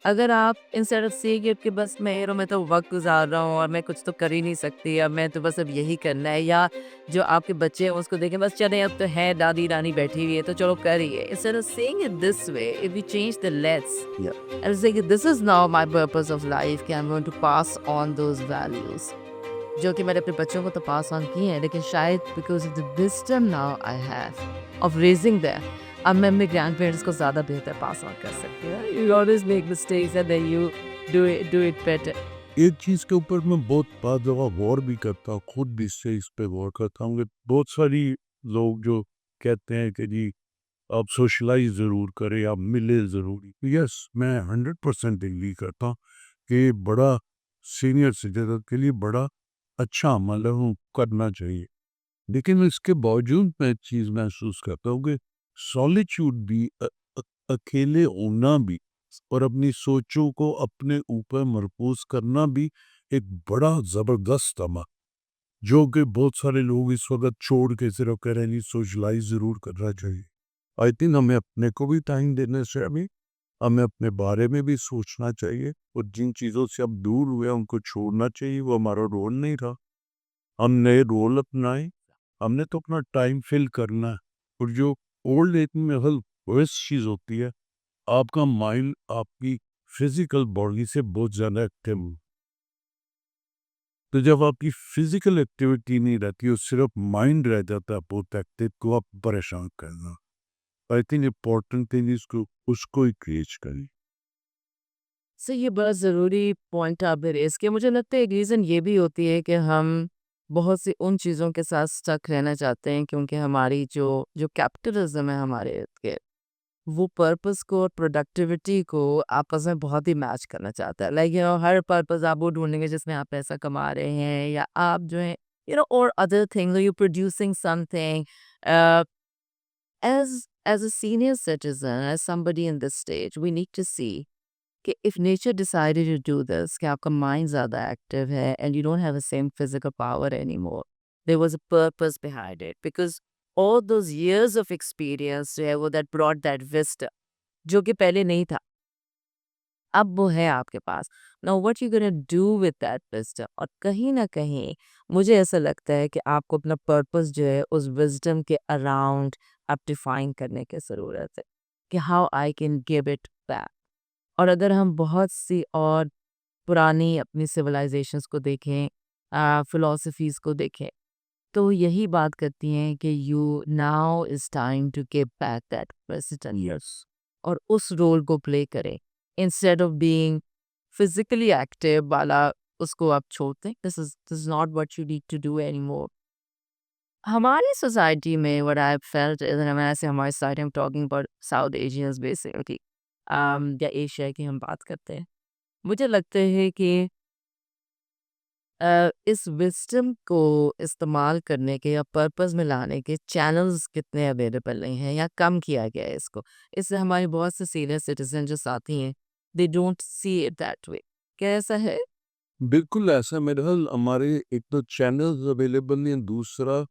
अगर आप instead of saying it कि बस मैं तो वक़्त गुज़ार रहा हूँ और मैं कुछ तो कर ही नहीं सकती, अब मैं तो बस अब यही करना है, या जो आपके बच्चे हैं उसको देखें बस चलें अब तो है दादी-नानी बैठी हुई है तो चलो करिए। Instead of saying it this way, if you change the let's Yeah. And say this is now my purpose of life कि I am going to pass on those values जो कि मैंने अपने बच्चों को तो पास ऑन किए हैं, लेकिन शायद because of the wisdom now I have of raising them, अब मैं अपने ग्रैंडपेरेंट्स को ज़्यादा बेहतर पास ऑन कर सकती हूँ। You always make mistakes and then you do it better. एक चीज़ के ऊपर मैं बहुत बार दफ़ा गौर भी करता हूँ, खुद भी इससे इस पे गौर करता हूँ कि बहुत सारी लोग जो कहते हैं कि जी आप सोशलाइज़ ज़रूर करें, आप मिलें ज़रूर। यस, मैं 100% एग्री करता हूँ कि बड़ा सीनियर सिटीज़न के लिए बड़ा अच्छा अमल है, वो करना चाहिए। लेकिन इसके बावजूद मैं एक चीज़ महसूस करता हूँ कि सॉलिट्यूड भी अ अकेले होना भी और अपनी सोचों को अपने ऊपर मरकूज़ करना भी एक बड़ा ज़बरदस्त अमल, जो कि बहुत सारे लोग इस वक़्त छोड़ के सिर्फ़ कह रहे हैं, नहीं सोशलाइज़ ज़रूर करना चाहिए। आई थिंक हमें अपने को भी टाइम देना चाहिए, हमें अपने बारे में भी सोचना चाहिए और जिन चीज़ों से अब दूर हुए हैं, उनको छोड़ना चाहिए, वो हमारा रोल नहीं रहा। हम नए रोल अपनाएँ, हमने तो अपना टाइम फिल करना है और जो ओल्ड एज में हल वर्स्ट चीज़ होती है, आपका माइंड आपकी फिज़िकल बॉडी से बहुत ज़्यादा एक्टिव हो। तो जब आपकी फिज़िकल एक्टिविटी नहीं रहती और सिर्फ़ माइंड रह जाता है बहुत एक्टिव, तो आप परेशान करना। I think important thing is को उसको ही क्रिएट करें। सो ये बड़ा ज़रूरी पॉइंट आपने रेज़ किया। मुझे लगता है एक रीज़न ये भी होती है कि हम बहुत सी उन चीज़ों के साथ स्टक रहना चाहते हैं क्योंकि हमारी जो जो कैपिटलिज़्म है हमारे इर्द-गिर्द, वो पर्पस को और प्रोडक्टिविटी को आपस में बहुत ही मैच करना चाहता है। लाइक हर पर्पस आप वो ढूँढेंगे जिसमें आप पैसा कमा रहे हैं या आप जो है और other things you producing something uh, as a senior citizen, as somebody in this stage, we need to see कि if nature decided to do this कि आपका माइंड ज़्यादा एक्टिव है and you don't have the same physical power anymore, there was a purpose behind it because all those years of experience जो है वो that brought that wisdom जो कि पहले नहीं था, अब वो है आपके पास। Now what you gonna do with that wisdom, और कहीं न कहीं मुझे ऐसा लगता है कि आपको अपना पर्पस जो है उस विज़डम के अराउंड आप डिफाइन करने की ज़रूरत है, कि how I can give it back. और अगर हम बहुत सी और पुरानी अपनी सिविलाइजेशंस को देखें, फिलॉसफीज़ को देखें, तो यही बात करती हैं कि you now is time to give back that president yes. और उस रोल को प्ले करें। Instead of being physically active वाला उसको आप छोड़ दें। This is not what you need to do anymore. हमारी सोसाइटी में what I have felt is, when I say हमारी society, I am talking about South Asians basically, या Asia की हम बात करते हैं। मुझे लगता है कि इस विज़डम को इस्तेमाल करने के या पर्पस में लाने के चैनल्स कितने अवेलेबल नहीं हैं या कम किया गया है इसको। इससे हमारे बहुत से सीनियर सिटीज़न जो साथी हैं, they don't see it that way. क्या ऐसा है? बिल्कुल ऐसा मेरे ख़्याल हमारे एक तो चैनल्स अवेलेबल नहीं है, दूसरा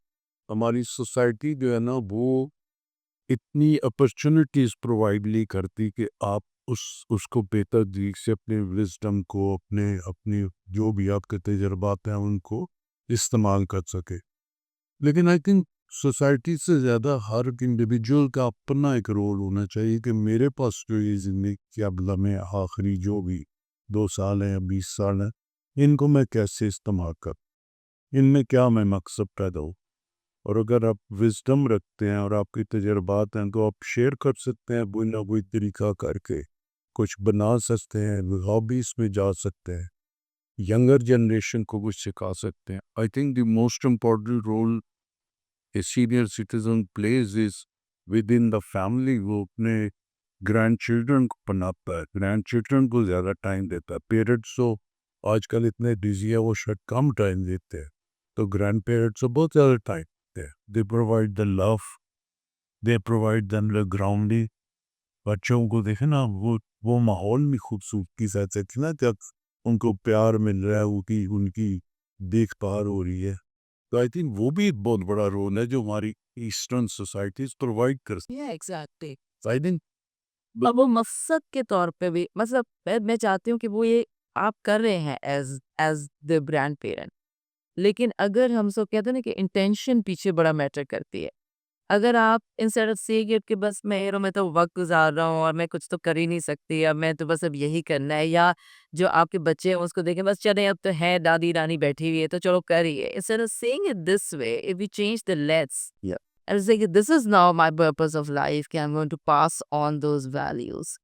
हमारी सोसाइटी जो है ना वो इतनी अपॉर्चुनिटीज़ प्रोवाइड नहीं करती कि आप उसको बेहतर तरीके से अपने विज़डम को अपने अपनी जो भी आपके तजुर्बात हैं उनको इस्तेमाल कर सके। लेकिन आई थिंक सोसाइटी से ज़्यादा हर इंडिविजुअल का अपना एक रोल होना चाहिए कि मेरे पास जो ये ज़िंदगी के अब लम्हे आखिरी जो भी 2 साल हैं या 20 साल हैं, इनको मैं कैसे इस्तेमाल करूँ, इनमें क्या मैं मकसद पैदा हो। और अगर आप विज़डम रखते हैं और आपके तजुर्बात हैं तो आप शेयर कर सकते हैं कोई ना कोई तरीका करके, कुछ बना सकते हैं, हॉबीज़ में जा सकते हैं, यंगर जनरेशन को कुछ सिखा सकते हैं। I think the most important role a senior citizen plays is within the family. वो अपने ग्रैंड चिल्ड्रन को पनाता है, ग्रैंड चिल्ड्रन को ज़्यादा टाइम देता है। पेरेंट्स तो आजकल इतने बिजी है, वो शायद कम टाइम देते हैं, तो ग्रैंड पेरेंट्स को बहुत ज़्यादा टाइम देते हैं। They provide the love, they provide them the grounding. बच्चों को देखे ना, वो माहौल भी खूबसूरती से रहते ना, जब उनको प्यार मिल रहा है, उनकी उनकी देखभाल हो रही है। तो आई थिंक वो भी एक बहुत बड़ा रोल है जो हमारी ईस्टर्न सोसाइटीज प्रोवाइड कर। Yeah, exactly. आई थिंक अब वो मकसद के तौर पे भी मतलब मैं चाहती हूँ कि वो ये आप कर रहे हैं as as the grand parent. लेकिन अगर हम सब कहते हैं ना कि इंटेंशन पीछे बड़ा मैटर करती है। अगर आप इंस्टेड ऑफ सेइंग इट कि बस मैं तो वक़्त गुज़ार रहा हूँ और मैं कुछ तो कर ही नहीं सकती, अब मैं तो बस अब यही करना है, या जो आपके बच्चे हैं उसको देखें बस चलें अब तो है दादी-नानी बैठी हुई है तो चलो कर ही है। Instead of saying it this way, if we change the let's Yeah. And say this is now my purpose of life कि I am going to pass on those values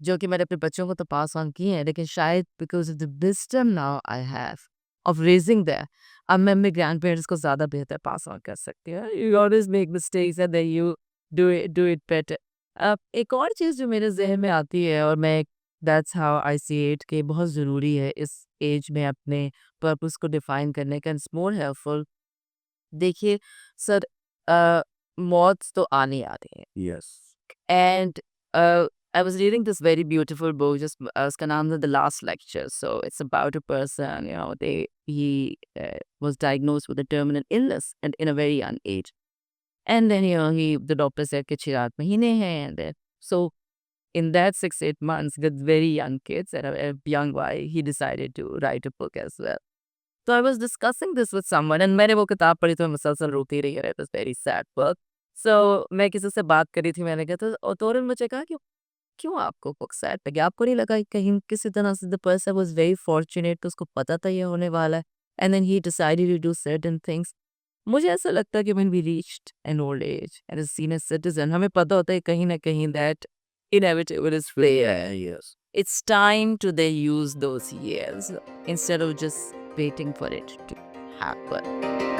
जो कि मैंने अपने बच्चों को तो पास ऑन किए हैं, लेकिन शायद because of the wisdom now I have of raising them, अब मैं अपने ग्रैंडपेरेंट्स को ज़्यादा बेहतर पास ऑन कर सकती हूँ। You always make mistakes and then you do it better. अब एक और चीज़ जो मेरे ज़हन में आती है और मैं that's how I see it कि बहुत ज़रूरी है इस एज में अपने पर्पस को डिफाइन करने का, इट्स मोर हेल्पफुल। देखिए सर, मौत तो आनी आनी है। Yes. And I was reading this very beautiful book, just उसका नाम था The Last Lecture. So it's about a person, he was diagnosed with a terminal illness and in a very young age. And then the doctor said कि 6 महीने हैं, and then so in that 6-8 months with very young kids and a young boy, he decided to write a book as well. So I was discussing this with someone and मैंने वो किताब पढ़ी तो मैं मुसलसल रोती रही, और it was very sad book. So मैं किसी से बात करी थी, मैंने कहा तो उन्होंने मुझे कहा कि क्यों आपको बुक सैड लगी? आपको नहीं लगा कि कहीं किसी तरह से the person was very fortunate, तो उसको पता था ये होने वाला है and then he decided to do certain things. मुझे ऐसा लगता है कि when we reached an old age and as senior citizen हमें पता होता है कहीं न कहीं that inevitable is Yeah, fair. yes. It's time to then use those years instead of just waiting for it to happen.